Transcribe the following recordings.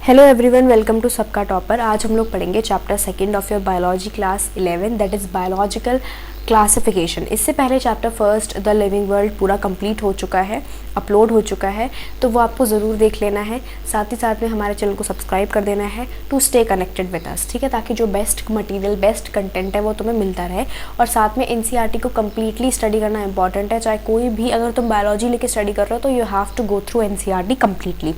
Hello everyone, welcome to सबका topper. आज हम लोग पढ़ेंगे chapter second of your biology class 11 that is biological classification. इससे पहले chapter first the living world पूरा कंप्लीट हो चुका है, अपलोड हो चुका है, तो वो आपको ज़रूर देख लेना है। साथ ही साथ में हमारे चैनल को सब्सक्राइब कर देना है to stay connected with us, ठीक है, ताकि जो बेस्ट मटेरियल बेस्ट कंटेंट है वो तुम्हें मिलता रहे। और साथ में एनसीईआरटी को कम्प्लीटली स्टडी करना इंपॉर्टेंट है। चाहे कोई भी, अगर तुम बायोलॉजी लेके स्टडी कर रहे हो तो you have to go through NCERT completely.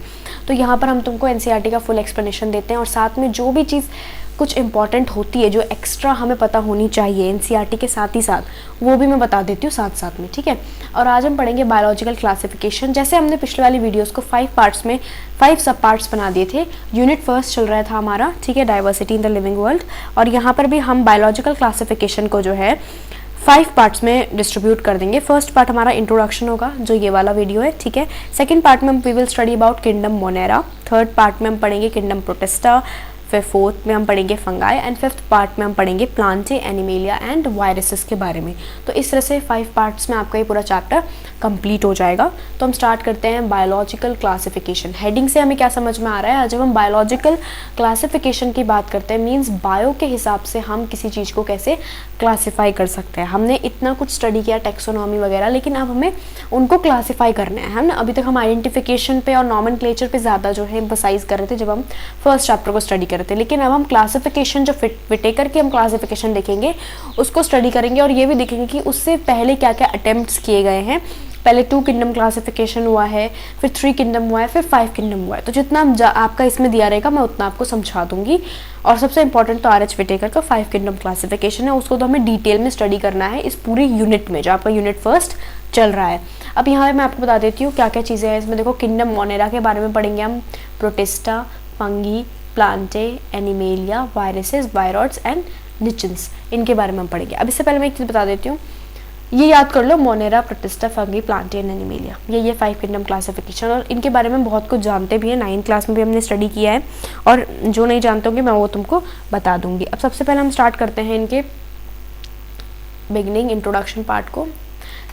तो यहाँ पर हम तुमको एनसीईआरटी का फुल एक्सप्लेनेशन देते हैं और साथ में जो भी चीज़ कुछ इंपॉर्टेंट होती है, जो एक्स्ट्रा हमें पता होनी चाहिए एनसीईआरटी के साथ ही साथ, वो भी मैं बता देती हूँ साथ साथ में, ठीक है। और आज हम पढ़ेंगे बायोलॉजिकल क्लासिफिकेशन। जैसे हमने पिछले वाली वीडियोस को 5 पार्ट्स में 5 सब पार्ट्स बना दिए थे। यूनिट फर्स्ट चल रहा था हमारा, ठीक है, diversity in the living world. और यहाँ पर भी हम बायोलॉजिकल क्लासिफिकेशन को जो है 5 पार्ट्स में डिस्ट्रीब्यूट कर देंगे। फर्स्ट पार्ट हमारा इंट्रोडक्शन होगा, जो ये वाला वीडियो है, ठीक है। सेकंड पार्ट में हम we will study about kingdom Monera. Third part में हम पढ़ेंगे किंगडम प्रोटिस्टा। फिर फोर्थ में हम पढ़ेंगे फंगाई एंड फिफ्थ पार्ट में हम पढ़ेंगे प्लांटे, एनिमेलिया एंड वायरसेस के बारे में। तो इस तरह से 5 पार्ट्स में आपका ये पूरा चैप्टर कंप्लीट हो जाएगा। तो हम स्टार्ट करते हैं बायोलॉजिकल क्लासिफिकेशन। हेडिंग से हमें क्या समझ में आ रहा है? आज जब हम बायोलॉजिकल क्लासिफिकेशन की बात करते हैं, मीन्स बायो के हिसाब से हम किसी चीज़ को कैसे क्लासीफाई कर सकते हैं। हमने इतना कुछ स्टडी किया, टेक्सोनॉमी वगैरह, लेकिन अब हमें उनको क्लासीफाई करना है ना। अभी तक हम आइडेंटिफिकेशन पे और नॉमेनक्लेचर पे ज़्यादा जो है एम्फसाइज कर रहे थे जब हम फर्स्ट चैप्टर को स्टडी कर रहे थे, लेकिन अब हम क्लासिफिकेशन, जो विटेकर की हम क्लासिफिकेशन देखेंगे, उसको स्टडी करेंगे और ये भी देखेंगे कि उससे पहले क्या क्या अटेम्प्ट्स किए गए हैं। पहले 2 किंगडम क्लासिफिकेशन हुआ है, फिर 3 किंगडम हुआ है, फिर 5 किंगडम हुआ है। तो जितना आपका इसमें दिया रहेगा मैं उतना आपको समझा दूंगी। और सबसे इंपॉर्टेंट तो आर.एच. विटेकर का 5 किंगडम क्लासिफिकेशन है, उसको तो हमें डिटेल में स्टडी करना है इस पूरी यूनिट में, जो आपका यूनिट फर्स्ट चल रहा है। अब यहाँ मैं आपको बता देती हूँ क्या क्या चीज़ें हैं इसमें। देखो, किंगडम मोनेरा के बारे में पढ़ेंगे हम, Protista, Fungi, Plantae, Animalia, viruses, viroids and lichens, इनके बारे में हम पढ़ेंगे। अब इससे पहले मैं एक चीज़ बता देती हूँ, ये याद कर लो, Monera, Protista, Fungi, Plantae and Animalia, ये 5 किंगडम क्लासिफिकेशन। और इनके बारे में बहुत कुछ जानते भी हैं, 9th क्लास में भी हमने स्टडी किया है, और जो नहीं जानते होंगे मैं वो तुमको बता दूंगी। अब सबसे पहले हम स्टार्ट करते हैं इनके बिगिनिंग, इंट्रोडक्शन पार्ट को।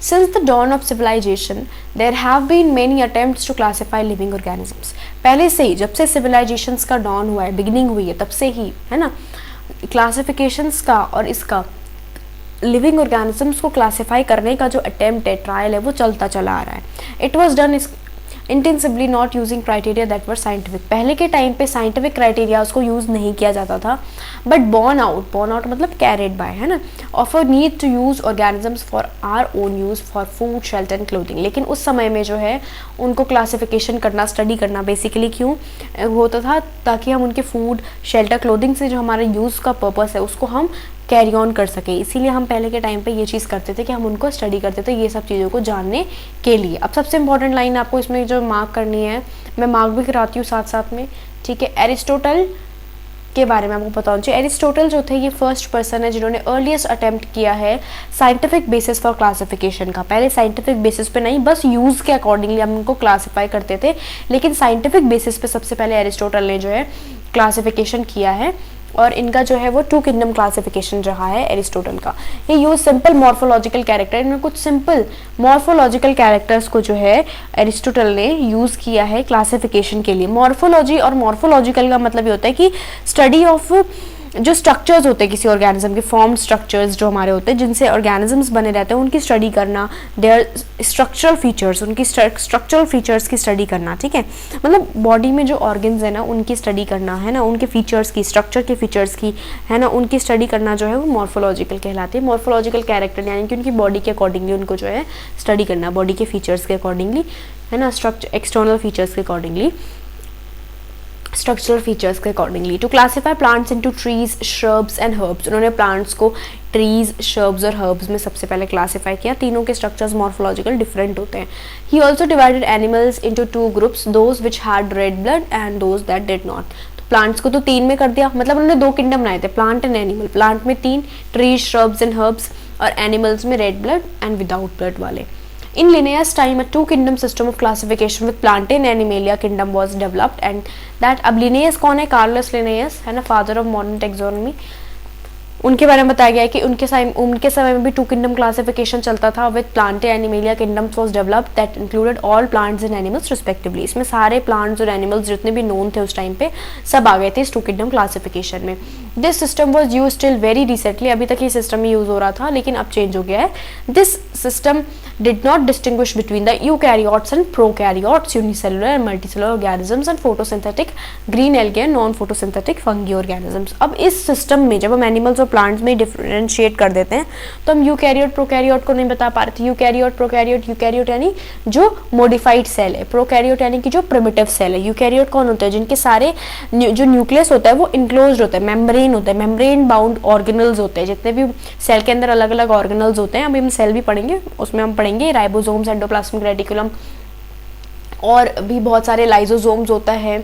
Since the dawn of civilization, there have been many attempts to classify living organisms. पहले से ही, जब से civilizations का dawn हुआ है, beginning हुई है, तब से ही, है ना, classifications का और इसका लिविंग ऑर्गेनिजम्स को क्लासीफाई करने का जो अटेम्प्ट है, ट्रायल है, वो चलता चला आ रहा है। It was done intensively not using criteria that were scientific. पहले के टाइम पे साइंटिफिक क्राइटेरिया उसको यूज़ नहीं किया जाता था, बट बॉर्न आउट मतलब कैरिड बाय, है ना, of a need to use organisms for our own use for food, shelter and clothing. लेकिन उस समय में जो है उनको क्लासिफिकेशन करना, स्टडी करना बेसिकली क्यों होता था? ताकि हम उनके फूड, शेल्टर, क्लोथिंग से जो हमारा यूज़ का पर्पस है उसको हम कैरी ऑन कर सके। इसीलिए हम पहले के टाइम पे ये चीज़ करते थे कि हम उनको स्टडी करते थे, ये सब चीज़ों को जानने के लिए। अब सबसे इंपॉर्टेंट लाइन आपको इसमें जो मार्क करनी है, मैं मार्क भी कराती हूँ साथ साथ में, ठीक है। एरिस्टोटल के बारे में आपको पता होना चाहिए। एरिस्टोटल जो थे, ये फर्स्ट पर्सन है जिन्होंने अर्लीस्ट अटेम्प्ट किया है साइंटिफिक बेसिस फॉर क्लासिफिकेशन का। पहले साइंटिफिक बेसिस पे नहीं, बस यूज़ के अकॉर्डिंगली हम उनको क्लासीफाई करते थे, लेकिन साइंटिफिक बेसिस पे सबसे पहले एरिस्टोटल ने जो है क्लासिफिकेशन किया है। और इनका जो है वो 2 किंगडम क्लासिफिकेशन रहा है एरिस्टोटल का। ये यूज सिंपल मॉर्फोलॉजिकल कैरेक्टर, इनमें कुछ सिंपल मॉर्फोलॉजिकल कैरेक्टर्स को जो है एरिस्टोटल ने यूज़ किया है क्लासिफिकेशन के लिए। मॉर्फोलॉजी और मॉर्फोलॉजिकल का मतलब ये होता है कि स्टडी ऑफ जो स्ट्रक्चर्स होते हैं किसी ऑर्गेनिज्म के, फॉर्म स्ट्रक्चर्स जो हमारे होते हैं जिनसे ऑर्गेनिजम्स बने रहते हैं, उनकी स्टडी करना, देयर स्ट्रक्चरल फीचर्स, उनकी स्ट्रक्चरल फीचर्स की स्टडी करना, ठीक है। मतलब बॉडी में जो ऑर्गन्स है ना, उनकी स्टडी करना, है ना, उनके फीचर्स की, स्ट्रक्चर के फीचर्स की, है ना, उनकी स्टडी करना जो है वो मॉर्फोलॉजिकल कहलाती है। मॉर्फोलॉजिकल कैरेक्टर यानी कि उनकी बॉडी के अकॉर्डिंगली उनको जो है स्टडी करना, बॉडी के फीचर्स के अकॉर्डिंगली, है ना, स्ट्रक्चर एक्सटर्नल फीचर्स के अकॉर्डिंगली, स्ट्रक्चरल फीचर्स के accordingly. To classify plants into trees, shrubs and herbs. उन्होंने प्लांट्स को ट्रीज, श्रब्स और हर्ब्स में सबसे पहले क्लासीफाई किया। तीनों के स्ट्रक्चर्स मॉर्फोलॉजिकल डिफरेंट होते हैं। He also divided animals into 2 groups, those which had read blood and those that did not. तो प्लांट्स को तो 3 में कर दिया, मतलब उन्होंने 2 किंगडम बनाए थे, प्लांट एंड एनिमल। प्लांट में 3, ट्रीज, श्रब्स एंड हर्ब्स, और एनिमल्स में red blood and without blood वाले। In Linnaeus time, a 2 kingdom system of classification with Plantae and Animalia kingdom was developed, and that अब Linnaeus कौन है? Carolus Linnaeus, है ना, father of modern taxonomy. उनके बारे में बताया गया है कि उनके समय में भी 2 किंगडम क्लासिफिकेशन चलता था with Plantae animalia kingdoms was developed that included all plants and animals respectively. इसमें सारे प्लांट्स और एनिमल्स जितने भी नोन थे उस टाइम पे सब आ गए थे इस 2 किंगडम क्लासिफिकेशन में। This system was used till very recently, अभी तक ये सिस्टम ही यूज हो रहा था लेकिन अब चेंज हो गया है। This system did not distinguish between the eukaryotes and prokaryotes, unicellular and multicellular organisms and photosynthetic green algae and non-photosynthetic fungi organisms। अब इस सिस्टम में जब हम एनिमल्स और प्लांट्स में डिफरेंशिएट कर देते हैं तो हम यूकैरियोट प्रोकैरियोट को नहीं बता पा रहे थे। यूकैरियोट प्रोकैरियोट, यूकैरियोट यानी जो मॉडिफाइड सेल है, प्रोकैरियोट यानी कि जो प्रिमिटिव सेल है। यूकैरियोट कौन होता है? जिनके सारे जो न्यूक्लियस होता है वो इनक्लोज्ड होता है, मेम्ब्रेन होता है, मेम्ब्रेन बाउंड ऑर्गेनल्स होते हैं। जितने भी सेल के अंदर अलग अलग ऑर्गेनल्स होते हैं, अभी हम सेल भी पढ़ेंगे, उसमें हम पढ़ेंगे राइबोसोम्स, एंडोप्लाज्मिक रेटिकुलम और भी बहुत सारे लाइजोसोम्स होता है,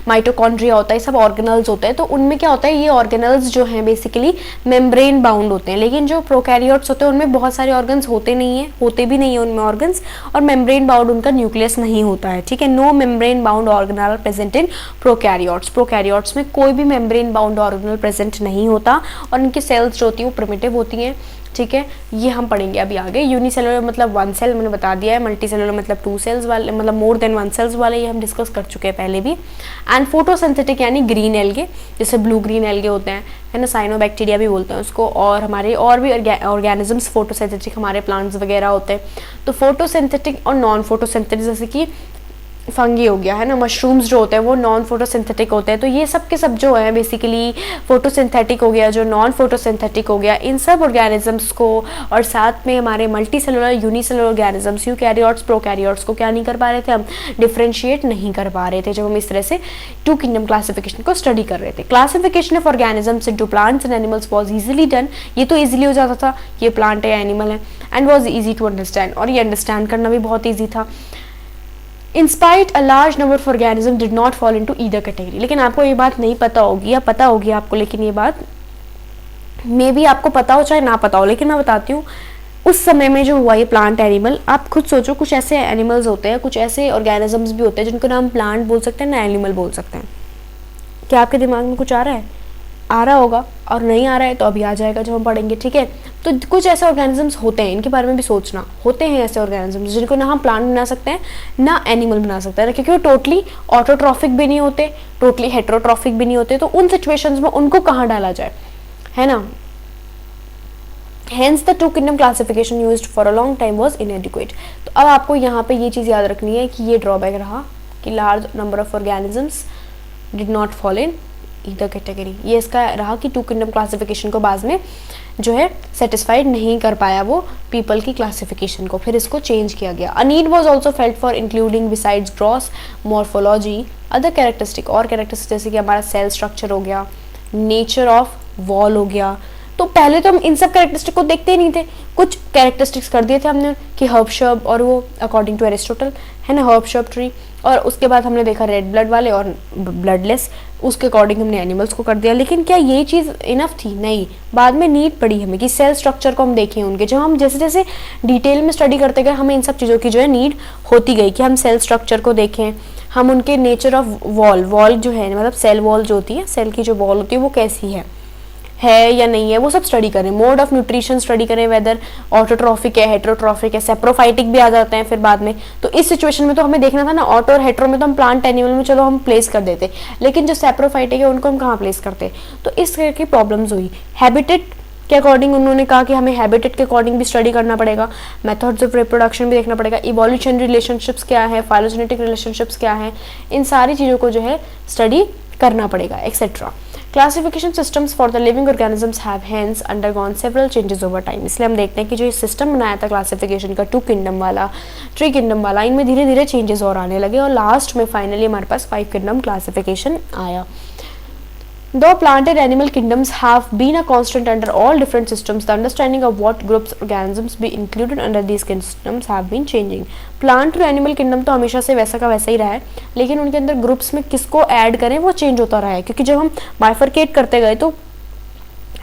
माइटोकॉन्ड्रिया होता है, सब ऑर्गेनल्स होते हैं। तो उनमें क्या होता है, ये ऑर्गेनल्स जो हैं बेसिकली मेम्ब्रेन बाउंड होते हैं। लेकिन जो प्रोकैरियोट्स होते हैं उनमें बहुत सारे ऑर्गन्स होते नहीं है, होते भी नहीं है उनमें ऑर्गन्स, और मेम्ब्रेन बाउंड उनका न्यूक्लियस नहीं होता है। ठीक है, no membrane bound organelle present in prokaryotes. Prokaryotes में कोई भी मेम्ब्रेन बाउंड ऑर्गेनल प्रेजेंट नहीं होता और इनकी सेल्स जो होती है वो प्रिमिटिव होती हैं। ठीक है, ये हम पढ़ेंगे अभी आगे। यूनिसेलुलर मतलब 1 सेल मैंने बता दिया है, मल्टीसेलुलर मतलब 2 सेल्स वाले, मतलब मोर देन 1 सेल्स वाले, ये हम डिस्कस कर चुके हैं पहले भी। एंड फोटोसिंथेटिक यानी ग्रीन एल्गे, जैसे ब्लू ग्रीन एल्गे होते हैं, है ना, साइनोबैक्टीरिया भी बोलते हैं उसको, और हमारे और भी ऑर्गेनिजम्स फोटोसिंथेटिक हमारे प्लांट्स वगैरह होते हैं। तो फोटोसिंथेटिक और नॉन फोटोसिंथेटिक, जैसे कि फंगी हो गया, है ना, मशरूम्स जो होते हैं वो नॉन फोटोसिंथेटिक होते हैं। तो ये सब के सब जो है बेसिकली फोटोसिंथेटिक हो गया, जो नॉन फोटोसिंथेटिक हो गया, इन सब ऑर्गेनिजम्स को, और साथ में हमारे multi cellular, unicellular organisms, eukaryotes, prokaryotes को क्या नहीं कर पा रहे थे, हम डिफ्रेंशिएट नहीं कर पा रहे थे जब हम इस तरह से 2 किंगडम क्लासिफिकेशन को स्टडी कर रहे थे। Classification of organisms into plants and animals was easily done, ये तो इजीली हो जाता था, ये प्लांट है या एनिमल है, and was easy to understand, और ये अंडरस्टैंड करना भी बहुत ईजी था। In spite a large number of organisms did not fall into either category। लेकिन आपको ये बात नहीं पता होगी या पता होगी आपको, लेकिन ये बात मे बी आपको पता हो चाहे ना पता हो, लेकिन मैं बताती हूँ उस समय में जो हुआ ये प्लांट एनिमल। आप खुद सोचो, कुछ ऐसे एनिमल्स होते हैं, कुछ ऐसे ऑर्गेनिजम्स भी होते हैं जिनको ना हम प्लांट बोल सकते हैं ना एनिमल बोल सकते हैं। क्या आपके दिमाग में कुछ आ रहा है? आ रहा होगा, और नहीं आ रहा है तो अभी आ जाएगा जब हम पढ़ेंगे। ठीक है, तो कुछ ऐसे ऑर्गेनिजम्स होते हैं, इनके बारे में भी सोचना, होते हैं ऐसे ऑर्गेनिजम्स जिनको ना हम प्लांट बना सकते हैं ना एनिमल बना सकते हैं, क्योंकि वो टोटली ऑटोट्रॉफिक भी नहीं होते, टोटली हेटेरोट्रॉफिक भी नहीं होते। तो उन सिचुएशंस में उनको कहाँ डाला जाए, है ना। Hence the 2 kingdom classification used for a long time was inadequate। तो अब आपको यहाँ पे ये चीज़ याद रखनी है कि ये ड्रॉबैक रहा कि large number of organisms did not fall in either category. ये इसका रहा कि 2 किंगडम क्लासिफिकेशन को बाद में जो है सेटिस्फाइड नहीं कर पाया वो पीपल की क्लासिफिकेशन को, फिर इसको चेंज किया गया। A need was also felt for including besides gross morphology other characteristic, और कैरेक्टरिस्टिक जैसे कि हमारा सेल स्ट्रक्चर हो गया, नेचर ऑफ वॉल हो गया। तो पहले तो हम इन सब कैरेक्टरिस्टिक को देखते ही नहीं थे, कुछ कैरेक्टरिस्टिक्स कर दिए थे हमने कि हर्ब शर्ब, और वो अकॉर्डिंग टू एरिस्टोटल, है ना, हर्ब शर्ब ट्री, और उसके बाद हमने देखा रेड ब्लड वाले और ब्लडलेस, उसके अकॉर्डिंग हमने एनिमल्स को कर दिया। लेकिन क्या ये चीज़ इनफ थी? नहीं, बाद में नीड पड़ी हमें कि सेल स्ट्रक्चर को हम देखें उनके, जो हम जैसे जैसे डिटेल में स्टडी करते गए हमें इन सब चीज़ों की जो है नीड होती गई कि हम सेल स्ट्रक्चर को देखें, हम उनके नेचर ऑफ वॉल जो है, मतलब सेल वॉल जो होती है, सेल की जो वॉल होती है वो कैसी है या नहीं है, वो सब स्टडी करें। मोड ऑफ न्यूट्रिशन स्टडी करें, वेदर ऑटोट्रॉफिक है, हेटेरोट्रॉफिक है, सेप्रोफाइटिक भी आ जाते हैं फिर बाद में। तो इस सिचुएशन में तो हमें देखना था ना, ऑटो और हेटेरो में तो हम प्लांट एनिमल में चलो हम प्लेस कर देते, लेकिन जो सेप्रोफाइटिक है उनको हम कहाँ प्लेस करते। तो इस तरह की प्रॉब्लम्स हुई। हैबिटेट के अकॉर्डिंग उन्होंने कहा कि हमें हैबिटेट के अकॉर्डिंग भी स्टडी करना पड़ेगा, मेथड्स ऑफ रिप्रोडक्शन भी देखना पड़ेगा, इवोल्यूशन रिलेशनशिप्स क्या है, फाइलोजेनेटिक रिलेशनशिप्स क्या है, इन सारी चीज़ों को जो है स्टडी करना पड़ेगा, etcetera. Classification systems for the living organisms have hence undergone several changes over time. इसलिए हम देखते हैं कि जो ये सिस्टम बनाया था क्लासिफिकेशन का 2 किंगडम वाला, 3 किंगडम वाला, इनमें धीरे धीरे चेंजेस और आने लगे, और लास्ट में फाइनली हमारे पास 5 किंगडम क्लासिफिकेशन आया। Though plant and animal kingdoms have been a constant under all different systems, the understanding of what groups organisms be included under these kingdoms have been changing। Plant और animal kingdom तो हमेशा से वैसा का वैसा ही रहा है, लेकिन उनके अंदर ग्रुप्स में किसको ऐड करें वो चेंज होता रहा है, क्योंकि जब हम बाइफरकेट करते गए तो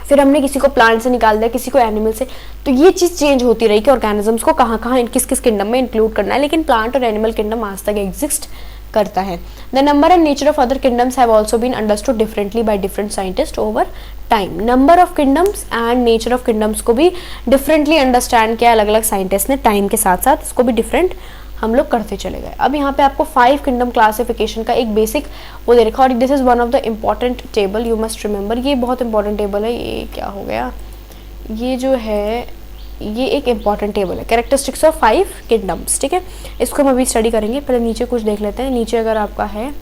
फिर हमने किसी को प्लांट से निकाल दिया, किसी को एनिमल से, तो ये चीज़ चेंज होती रही कि ऑर्गेनिजम्स को कहाँ कहाँ किस किस किंगडम में इंक्लूड करना है। लेकिन प्लांट और एनिमल किंगडम आज तक एग्जिस्ट करता है। The number and nature of other kingdoms have also been understood differently by different scientist over time. Number of kingdoms and nature of kingdoms को भी डिफरेंटली अंडरस्टैंड किया अलग अलग साइंटिस्ट ने टाइम के साथ साथ, इसको भी डिफरेंट हम लोग करते चले गए। अब यहाँ पे आपको 5 किंगडम क्लासिफिकेशन का एक बेसिक वो दे रखा, और this is one of the important table, you must remember. ये बहुत इंपॉर्टेंट टेबल है। ये क्या हो गया, ये जो है ये एक इंपॉर्टेंट टेबल है, कैरेक्टरिस्टिक्स ऑफ 5 किंगडम्स, ठीक है। इसको हम अभी स्टडी करेंगे। पहले नीचे कुछ देख लेते हैं। नीचे अगर आपका है,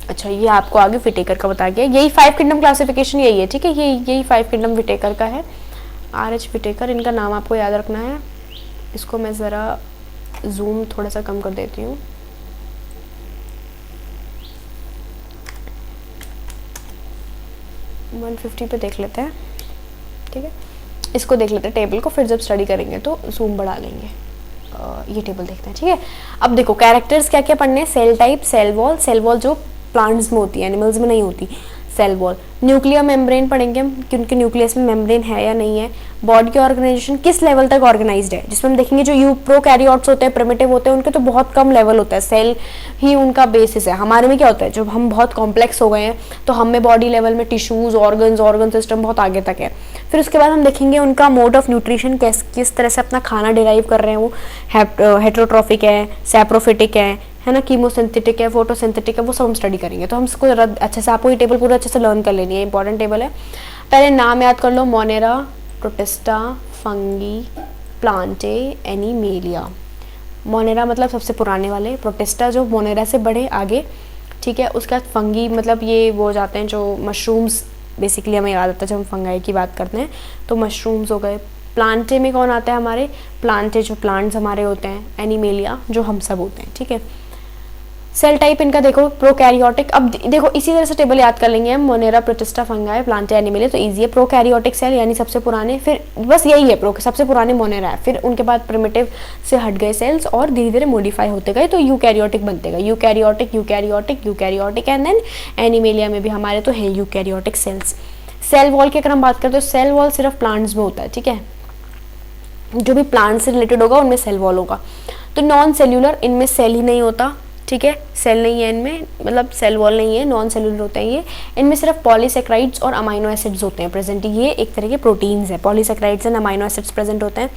अच्छा ये आपको आगे विटेकर का बता गया। यही 5 किंगडम क्लासिफिकेशन यही है, ठीक है। यही 5 किंगडम विटेकर का है, RH विटेकर, इनका नाम आपको याद रखना है। इसको मैं ज़रा जूम थोड़ा सा कम कर देती हूँ। वन 150 पे देख लेते हैं, ठीक है। इसको देख लेते हैं टेबल को, फिर जब स्टडी करेंगे तो जूम बढ़ा लेंगे। ये टेबल देखते हैं, ठीक है। अब देखो कैरेक्टर्स क्या क्या पढ़ने हैं। Cell type, cell wall, cell wall जो प्लांट्स में होती है, एनिमल्स में नहीं होती, सेल वॉल। न्यूक्लियर मेम्ब्रेन पढ़ेंगे हम कि उनके न्यूक्लियस में मेम्ब्रेन है या नहीं है। बॉडी ऑर्गेनाइजेशन किस लेवल तक ऑर्गेनाइज्ड है, जिसमें हम देखेंगे जो प्रोकैरियोट्स होते हैं, प्रिमिटिव होते हैं, उनके तो बहुत कम लेवल होता है, सेल ही उनका बेसिस है। हमारे में क्या होता है, जब हम बहुत कॉम्प्लेक्स हो गए हैं तो हम में बॉडी लेवल में टिश्यूज, ऑर्गन सिस्टम बहुत आगे तक है। फिर उसके बाद हम देखेंगे उनका मोड ऑफ न्यूट्रिशन, किस तरह से अपना खाना डिराइव कर रहे हैं, वो हेट्रोट्रॉफिक है, सैप्रोफिटिक है ना, कीमोसिंथेटिक है, फोटोसिंथेटिक है, वो सब हम स्टडी करेंगे। तो हम इसको अच्छे से, आपको ये टेबल पूरा अच्छे से लर्न कर लेनी है, इंपॉर्टेंट टेबल है। पहले नाम याद कर लो, Monera, Protista, Fungi, Plantae, Animalia. Monera मतलब सबसे पुराने वाले, प्रोटिस्टा जो मोनेरा से बड़े आगे, ठीक है। उसके बाद फंगी मतलब ये वो जाते हैं जो मशरूम्स, बेसिकली हमें याद आता है जब हम फंगाई की बात करते हैं तो मशरूम्स हो गए। प्लांटे में कौन आता है हमारे, प्लांटे जो प्लांट्स हमारे होते हैं, एनिमेलिया जो हम सब होते हैं, ठीक है। सेल टाइप इनका देखो प्रोकैरियोटिक। अब देखो इसी तरह से टेबल याद कर लेंगे हम, Monera, protista, fungi, Plantae, animalia, तो इजी है। प्रोकैरियोटिक सेल यानी सबसे पुराने, फिर बस यही है, सबसे पुराने मोनेरा है, फिर उनके बाद प्रिमिटिव से हट गए सेल्स और धीरे धीरे मॉडिफाई होते गए तो यूकैरियोटिक बनते गए, eukaryotic, eukaryotic, eukaryotic, and then Animalia में भी हमारे तो है यूकैरियोटिक सेल्स। सेल वॉल की अगर हम बात करें तो सेल वॉल सिर्फ प्लांट्स में होता है, ठीक है। जो भी प्लांट से रिलेटेड होगा उनमें सेल वॉल होगा। तो नॉन सेल्यूलर, इनमें सेल ही नहीं होता, ठीक है, सेल नहीं है इनमें, मतलब सेल वॉल नहीं है, नॉन सेलुलर होते हैं ये। इनमें सिर्फ पॉलीसेक्राइड्स और अमाइनो एसिड्स होते हैं प्रेजेंट, ये एक तरह के प्रोटीन्स है, polysaccharides and amino acids present होते हैं।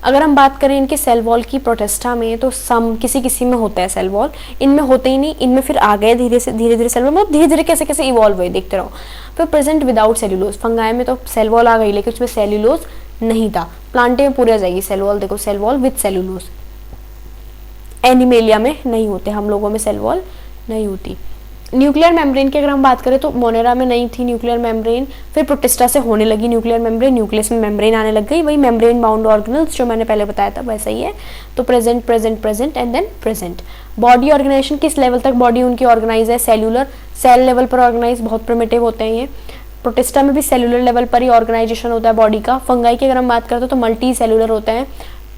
अगर हम बात करें इनके सेल वॉल की, प्रोटिस्टा में तो किसी में होता है सेल वॉल, इनमें होते ही नहीं, इनमें फिर आ गए धीरे धीरे सेल वॉल, मतलब धीरे धीरे कैसे कैसे इवॉल्व हुए, देखते रहो। फिर प्रेजेंट विदाउट सेल्यूलोज, फंगाई में तो सेल वॉल आ गई लेकिन उसमें सेल्यूलोज नहीं था। प्लांटे में पूरी आ जाएगी सेल वॉल, देखो cell wall with cellulose. Animalia में नहीं होते, हम लोगों में सेल वॉल नहीं होती। न्यूक्लियर मेम्ब्रेन की अगर हम बात करें तो मोनेरा में नहीं थी न्यूक्लियर मेम्ब्रेन, फिर प्रोटिस्टा से होने लगी न्यूक्लियर मेम्ब्रेन, न्यूक्लियस में मेम्ब्रेन आने लग गई, वही मेम्ब्रेन बाउंड ऑर्गेनल्स जो मैंने पहले बताया था वैसा ही है। तो present present present and then present. Body organisation किस लेवल तक बॉडी उनकी ऑर्गेनाइज है, सेल्यूलर, सेल लेवल पर ऑर्गेनाइज, बहुत प्रिमिटिव होते हैं ये। प्रोटिस्टा में भी सेल्यूलर लेवल पर ही ऑर्गेनाइजेशन होता है बॉडी का। फंगाई की अगर हम बात करते तो मल्टी सेल्यूलर होते हैं,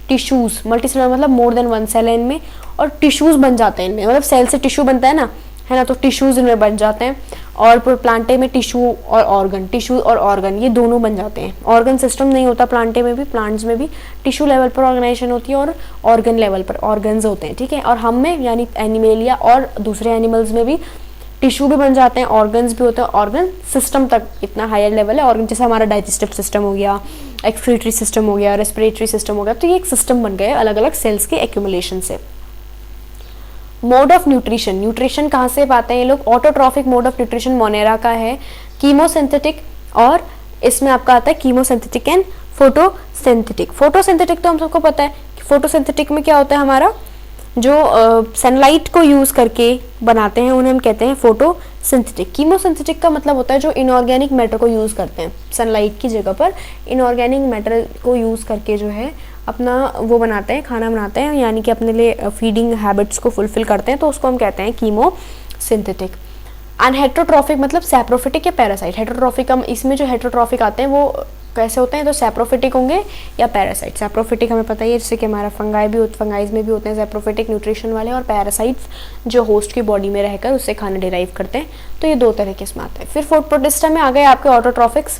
टिश्यूज, मल्टी सेलुलर मतलब मोर देन वन सेल है इनमें, और टिश्यूज बन जाते हैं इनमें, मतलब सेल से टिश्यू बनता है ना, तो टिश्यूज इनमें बन जाते हैं। और प्लांटे में टिश्यू और ऑर्गन ये दोनों बन जाते हैं। ऑर्गन सिस्टम नहीं होता प्लांटे में भी, प्लांट्स में भी टिश्यू लेवल पर ऑर्गेनाइजेशन होती है और ऑर्गन लेवल पर ऑर्गन्स होते हैं, ठीक है। और हम में यानी एनिमेलिया और दूसरे एनिमल्स में भी टिश्यू भी बन जाते हैं, ऑर्गन्स भी होते हैं, ऑर्गन सिस्टम तक इतना हायर लेवल है। ऑर्गन जैसे हमारा डाइजेस्टिव सिस्टम हो गया, एक्सक्रीटरी सिस्टम हो गया, रेस्पिरेटरी सिस्टम हो गया, तो ये एक सिस्टम बन गए अलग अलग सेल्स के एक्यूमुलेशन से। मोड ऑफ न्यूट्रिशन, न्यूट्रिशन कहाँ से पाते हैं ये लोग, autotrophic mode of nutrition Monera का है, कीमोसिंथेटिक, और इसमें आपका आता है कीमोसिंथेटिक एंड फोटोसिंथेटिक। फोटोसिंथेटिक तो हम सबको पता है कि फोटोसिंथेटिक में क्या होता है, हमारा जो सनलाइट को यूज करके बनाते हैं उन्हें हम कहते हैं फोटोसिंथेटिक। कीमोसिंथेटिक का मतलब होता है जो इनऑर्गेनिक मैटर को यूज करते हैं, सनलाइट की जगह पर इनऑर्गेनिक मैटर को यूज करके जो है अपना वो बनाते हैं, खाना बनाते हैं, यानी कि अपने लिए फीडिंग हैबिट्स को फुलफिल करते हैं, तो उसको हम कहते हैं कीमोसिंथेटिक। एंड हेट्रोट्रॉफिक मतलब सैप्रोफिटिक या पैरासाइट। हेट्रोट्रॉफिक हम इसमें जो हेट्रोट्रॉफिक आते हैं वो कैसे होते हैं, तो सैप्रोफिटिक होंगे या पैरासाइट। सैप्रोफिटिक हमें पता ही है, जैसे कि हमारा फंगाइज में भी होते हैं सैप्रोफिटिक न्यूट्रिशन वाले, और पैरासाइट्स जो होस्ट की बॉडी में रहकर उससे खाना डिराइव करते हैं, तो ये दो तरह के इसमें आते हैं। फिर प्रोटिस्टा में आ गए आपके ऑटोट्रॉफिक्स,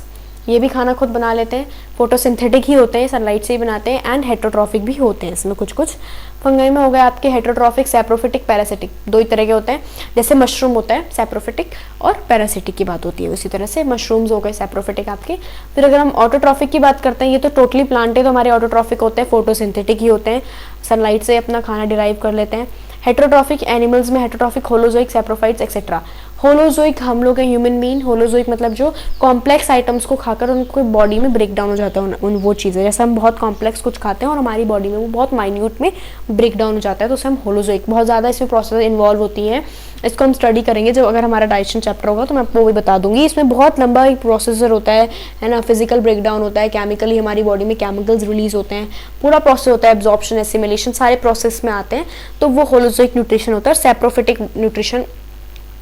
ये भी खाना खुद बना लेते हैं, फोटोसिंथेटिक ही होते हैं, सनलाइट से ही बनाते हैं, एंड हेटरोट्रॉफिक भी होते हैं इसमें कुछ फंगाई में हो गए आपके हेटरोट्रॉफिक, सैप्रोफिटिक, पैरासिटिक, दो ही तरह के होते हैं। जैसे मशरूम होता है सैप्रोफिटिक और पैरासिटिक की बात होती है, उसी तरह से मशरूम्स हो गए सैप्रोफिटिक आपके। फिर अगर हम ऑटोट्रॉफिक की बात करते हैं, ये तो टोटली प्लांट है तो हमारे ऑटोट्रॉफिक होते हैं, फोटोसिंथेटिक ही होते हैं, सनलाइट से अपना खाना डिराइव कर लेते हैं। हेटरोट्रॉफिक एनिमल्स में heterotrophic, holozoic, saprophytes etcetera. Holozoic हम लोग हैं ह्यूमन बीइंग, होलोजोइक मतलब जो कॉम्प्लेक्स आइटम्स को खाकर उनको बॉडी में ब्रेक डाउन हो जाता है उन वो चीज़ें, जैसे हम बहुत कॉम्प्लेक्स कुछ खाते हैं और हमारी बॉडी में वो बहुत माइन्यूट में ब्रेक डाउन हो जाता है, तो उसे हम होलोजोइक, बहुत ज़्यादा इसमें प्रोसेस इन्वॉल्व होती है। इसको हम स्टडी करेंगे जब अगर हमारा डाइजेशन चैप्टर होगा तो मैं आपको वो भी बता दूंगी। इसमें बहुत लंबा एक प्रोसेसर होता है ना, फिजिकल ब्रेक डाउन होता है, केमिकली हमारी बॉडी में केमिकल्स रिलीज होते हैं, पूरा प्रोसेस होता है, एब्जॉर्प्शन, एसिमिलेशन, सारे प्रोसेस में आते हैं, तो वो होलोजोइक न्यूट्रिशन होता है। सैप्रोफिटिक न्यूट्रिशन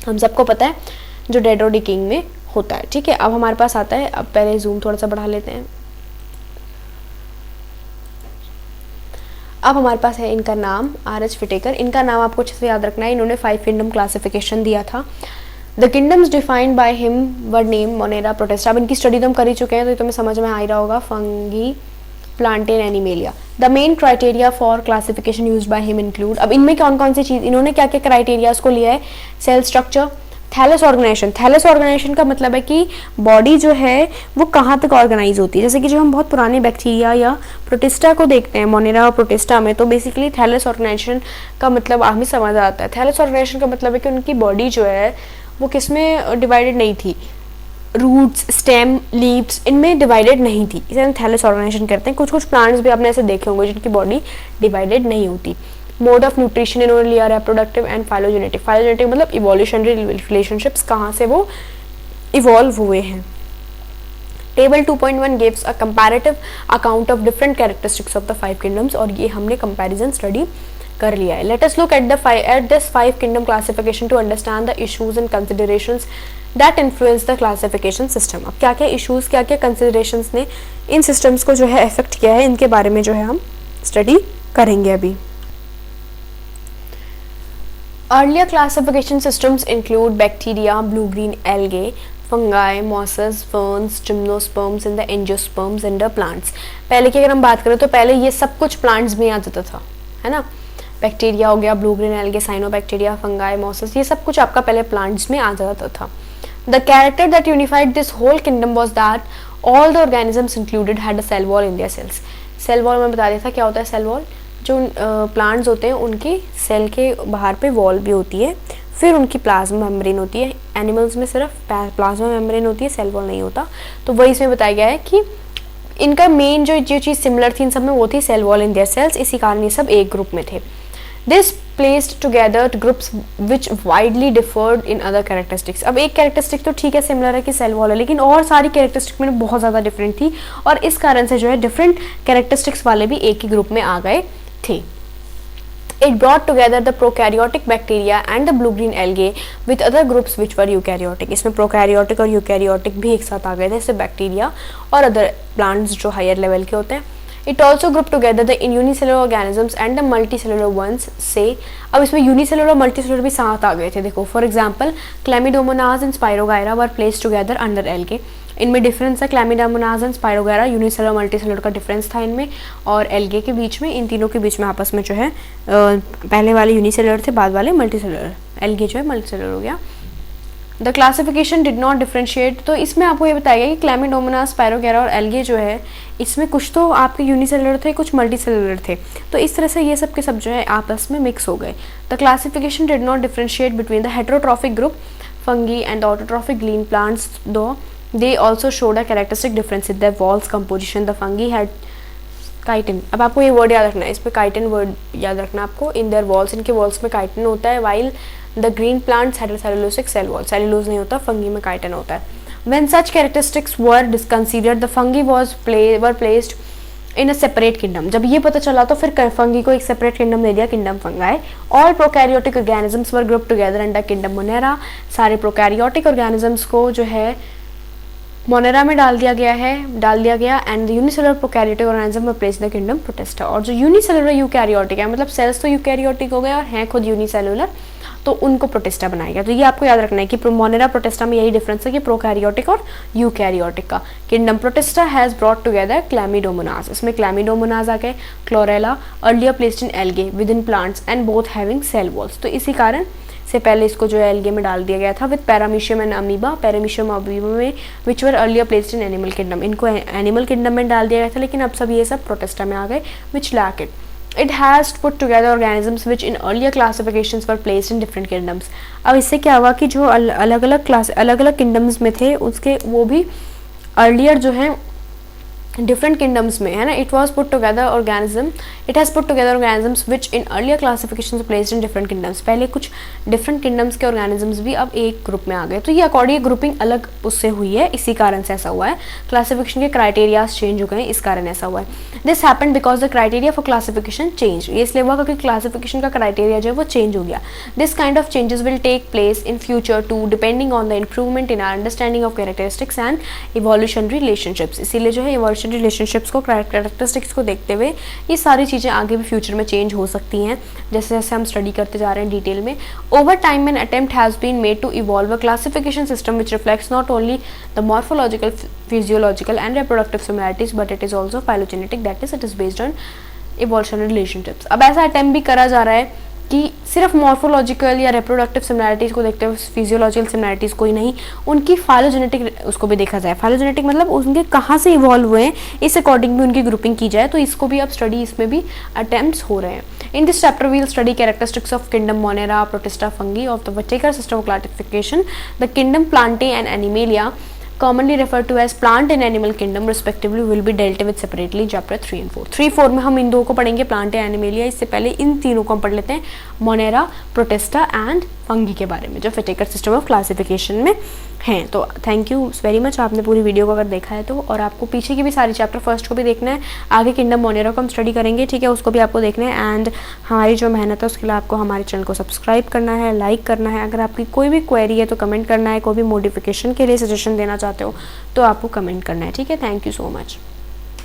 हम सबको पता है जो डेड और डिकेइंग में होता है। ठीक है, अब हमारे पास आता है, अब पहले जूम थोड़ा सा बढ़ा लेते हैं। अब हमारे पास है इनका नाम आर.एच. फिटेकर। इनका नाम आपको अच्छे से याद रखना है, इन्होंने 5 किंगडम क्लासिफिकेशन दिया था। The kingdoms defined by him were name, Monera, protista. अब इनकी स्टडी तो हम कर ही चुके हैं तो ये तुम्हें समझ में आ ही रहा होगा, fungi, plantain, animalia. The main criteria for classification used by him include, अब इनमें कौन कौन सी चीज़, इन्होंने क्या क्या क्राइटेरियाज को लिया है, cell structure, thallus organisation. Thallus organisation का मतलब है कि बॉडी जो है वो कहाँ तक ऑर्गेनाइज होती है। जैसे कि जो हम बहुत पुराने बैक्टीरिया या प्रोटिस्टा को देखते हैं, मोनेरा और प्रोटिस्टा में, तो बेसिकली थैलस ऑर्गेनाइजेशन का मतलब हमें समझ आता है। थैलस ऑर्गेनाइजेशन का मतलब है कि उनकी बॉडी जो है वो किस में डिवाइडेड नहीं थी, रूट्स, स्टेम, लीव्स, इनमें डिवाइडेड नहीं थी, इसे हम थैलस ऑर्गेनाइजेशन करते हैं। कुछ कुछ प्लांट्स भी आपने ऐसे देखे होंगे जिनकी बॉडी डिवाइडेड नहीं होती। मोड ऑफ न्यूट्रिशन इन्होंने लिया रिप्रोडक्टिव एंड फाइलोजेनेटिक। फाइलोजेनेटिक मतलब इवोल्यूशनरी रिलेशनशिप्स, कहाँ से वो इवॉल्व हुए हैं। Table 2.1 gives a comparative account of different characteristics of the 5 kingdoms, और ये हमने कंपैरिजन स्टडी कर लिया है। Let us look at this 5 kingdom classification to understand the issues and considerations that influence the classification system. अब क्या क्या issues, क्या क्या कंसिडरेशंस ने इन सिस्टम्स को जो है अफेक्ट किया है, इनके बारे में जो है हम स्टडी करेंगे अभी। Earlier classification systems include bacteria, blue-green algae, fungi, mosses, ferns, gymnosperms and the angiosperms and the plants। पहले की अगर हम बात करें तो पहले ये सब कुछ प्लांट्स में आ जाता था, है ना। बैक्टीरिया हो गया, blue green algae, cyanobacteria, fungi, mosses, ये सब कुछ आपका पहले प्लांट्स में आ जाता था। The character that unified this whole kingdom was that all the organisms included had a cell wall in their cells। Cell wall में बता दिया था क्या होता है सेल वॉल, जो प्लांट्स होते हैं उनकी सेल के बाहर पे वॉल भी होती है, फिर उनकी प्लाज्मा मेम्ब्रेन होती है। एनिमल्स में सिर्फ प्लाज्मा मेम्ब्रेन होती है, सेल वॉल नहीं होता। तो वही इसमें बताया गया है कि इनका मेन जो चीज़ सिमिलर थी इन सब में वो थी cell wall in their cells, इसी कारण ये सब एक ग्रुप में थे। This placed together groups which widely differed in other characteristics. अब एक कैरेक्टरिस्टिक तो ठीक है सिमिलर है कि सेल वॉल है, लेकिन और सारी कैरेक्टरिस्टिक में बहुत ज़्यादा डिफरेंट थी, और इस कारण से जो है डिफरेंट कैरेक्टरिस्टिक्स वाले भी एक ही ग्रुप में आ गए थे। It brought together the prokaryotic bacteria and the blue-green algae with other groups which were eukaryotic। इसमें prokaryotic और eukaryotic भी एक साथ आ गए थे, जैसे बैक्टीरिया और अदर प्लांट्स जो हायर लेवल के होते हैं। It also grouped together the unicellular organisms and the multicellular ones से, अब इसमें unicellular और multicellular भी साथ आ गए थे। देखो for example Chlamydomonas and Spirogyra were placed together under algae। इनमें डिफरेंस है, क्लैमिडामोनाज एंड स्पायरोगैरा, यूनिसेलुलर मल्टीसेलुलर का डिफरेंस था इनमें, और एल्गे के बीच में, इन तीनों के बीच में आपस में जो है पहले वाले यूनिसेलुलर थे, बाद वाले मल्टीसेलुलर, एल्गे जो है मल्टीसेलुलर हो गया। The classification did not differentiate, तो इसमें आपको ये बताया गया कि क्लैमिडोमोनास, स्पायरोगैरा और एल्गे जो है इसमें कुछ तो आपके यूनिसेलुलर थे, कुछ मल्टीसेलुलर थे, तो इस तरह से ये सब के सब जो है आपस में मिक्स हो गए। The classification did not differentiate between the heterotrophic group fungi and autotrophic green plants, दो they also showed a characteristic difference in their walls composition। The fungi had chitin। अब आपको ये वर्ड याद रखना है, इस पे chitin वर्ड याद रखना आपको। in their walls, इनके walls में chitin होता है, while the green plants had a cellulosic cell wall। cellulose नहीं होता, fungi में chitin होता है। when such characteristics were considered, the fungi were placed in a separate kingdom। जब ये पता चला तो फिर फंगी को एक सेपरेट किंगडम दे दिया, kingdom Fungi. All prokaryotic organisms were group together under kingdom Monera. सारे प्रोकैरियोटिक ऑर्गेनिजम्स को जो है मोनेरा में डाल दिया गया एंड यूनिसेलुलर प्रोकैरियोटिक ऑर्गेनिज्म में प्लेस द किंगडम प्रोटिस्टा। और जो यूनिसेलुलर यूकैरियोटिक है, मतलब सेल्स तो यूकैरियोटिक हो गए और हैं खुद यूनिसेलुलर, तो उनको प्रोटिस्टा बनाया गया। तो ये आपको याद रखना है कि मोनेरा प्रोटिस्टा में यही डिफरेंस है कि प्रोकैरियोटिक और यूकैरियोटिक का। Kingdom Protista has brought together Chlamydomonas, इसमें क्लैमिडोमोनास आ गए, Chlorella earlier placed in algae with in plants and both having cell walls. तो इसी कारण से पहले इसको जो है एल्गे में डाल दिया गया था with Paramecium and Amoeba, Paramecium Amoeba में which were earlier placed in animal kingdom, इनको एनिमल किंगडम में डाल दिया गया था, लेकिन अब सब ये सब प्रोटिस्टा में आ गए which lack it. It has put together organisms which in earlier classifications were placed in different kingdoms। अब इससे क्या हुआ कि जो अलग अलग किंगडम्स में थे उसके वो भी अर्लियर जो है डिफरेंट किंगडम्स में है ना, it has put together organisms which in earlier classification placed in different kingdoms. पहले कुछ डिफरेंट किंगडम्स के ऑर्गेनिजम्स भी अब एक ग्रुप में आ गए। तो ये अकॉर्डिंग ग्रुपिंग अलग उससे हुई है, इसी कारण से ऐसा हुआ है। क्लासिफिकेशन के क्राइटेरियाज चेंज हो गए, इस कारण ऐसा हुआ है। This happened because the criteria for classification change, ये इसलिए हुआ क्योंकि क्लासिफिकेशन का क्राइटेरिया जो है वो चेंज हो गया। This kind of changes will take place in future too depending on the improvement in our understanding of characteristics and evolutionary relationships. इसीलिए जो है इवोल्यूशनरी रिलेशनशिप्स को, कैरेक्टरिस्टिक्स को देखते हुए ये सारी चीज़ें आगे भी फ्यूचर में चेंज हो सकती हैं, जैसे जैसे हम स्टडी करते जा रहे हैं डिटेल में। Over time an attempt has been made to evolve a classification system which reflects not only the morphological, physiological and reproductive similarities but it is also phylogenetic, that is it is based on evolutionary relationships. अब ऐसा attempt भी करा जा रहा है कि सिर्फ morphological या रिप्रोडक्टिव सिमिलैरिटीज़ को देखते हुए फिजियोलॉजिकल सिमिलैरिटीज़ कोई नहीं, उनकी फाइलोजेनेटिक उसको भी देखा जाए। फाइलोजेनेटिक मतलब उनके कहाँ से इवॉल्व हुए हैं, इस अकॉर्डिंग भी उनकी ग्रुपिंग की जाए। तो इसको भी अब स्टडी, इसमें भी अटेम्प्ट्स हो रहे हैं। In this chapter we'll study characteristics of kingdom Monera, Protista, Fungi of the Whittaker system of classification. The kingdom Plantae and Animalia commonly referred to as plant and animal kingdom respectively will be dealt with separately in chapter 3 and 4। 3-4 में हम इन दो को पढ़ेंगे, plant या animalia. इससे पहले इन तीनों को हम पढ़ लेते हैं, मोनेरा, प्रोटिस्टा एंड फंगी के बारे में, जो व्हिटेकर सिस्टम ऑफ क्लासिफिकेशन में हैं। तो थैंक यू वेरी मच, आपने पूरी वीडियो को अगर देखा है तो, और आपको पीछे की भी सारी चैप्टर फर्स्ट को भी देखना है, आगे किंगडम मोनेरा को हम स्टडी करेंगे, ठीक है, उसको भी आपको देखना है। एंड हमारी जो मेहनत है उसके लिए आपको हमारे चैनल को सब्सक्राइब करना है, लाइक करना है। अगर आपकी कोई भी क्वेरी है तो कमेंट करना है, कोई भी मॉडिफिकेशन के लिए सजेशन देना चाहते हो तो आपको कमेंट करना है, ठीक है। Thank you so much.